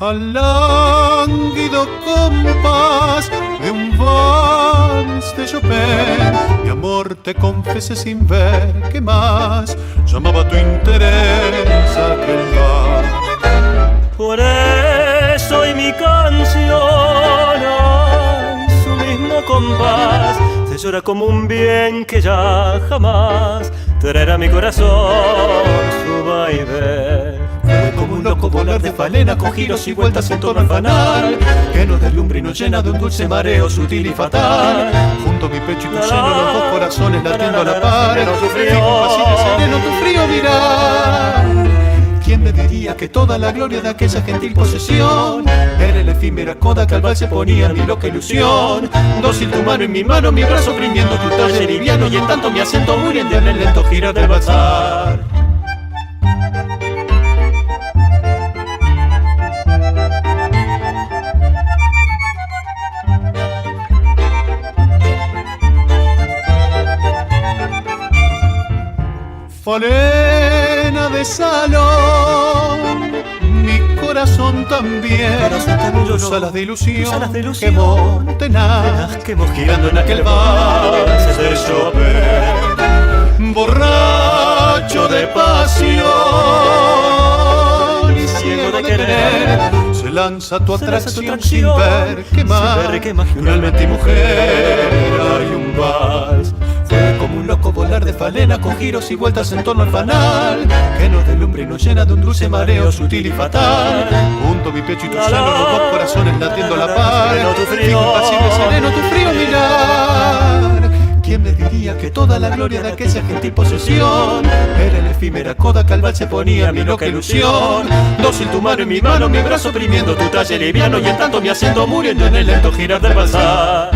al lánguido compás de un vals de Chopin. Mi amor, te confesé sin ver que más llamaba tu interés aquel bar. Por eso y mi canción en su mismo compás se llora como un bien que ya jamás traerá a mi corazón su vaivén. Fue como un loco volar de falena con giros y vueltas en torno al fanal, que nos deslumbra y nos llena de un dulce mareo sutil y fatal. Junto a mi pecho y tu seno, los dos corazones latiendo a la par. Fijo, pasible, sereno, tu frío mirar. ¿Quién me diría que toda la gloria de aquella gentil posesión era la efímera coda que al vals se ponía mi loca ilusión? Dócil tu mano en mi mano, mi brazo oprimiendo tu talle liviano, y en tanto mi acento muriendo en el lento girar del bazar. Falena de salón, mi corazón también, tus alas de ilusión, quemó tenaz, girando en aquel vals de Chopin. Borracho de pasión y ciego de querer, se lanza tu atracción sin ver que más que un alma y mujer hay un vals. Fue como un loco volar de falena con giros y vueltas en torno al fanal, que nos deslumbra y nos llena de un dulce mareo sutil y fatal. Junto a mi pecho y tu seno, los dos corazones latiendo a la par. Fijo, impasible, sereno, tu frío mirar. ¿Quién me diría que toda la gloria de aquella gentil posesión era la efímera coda que al vals se ponía mi loca ilusión? Dócil tu mano en mi mano, mi brazo oprimiendo tu talle liviano, y en tanto mi acento muriendo en el lento girar del bazar.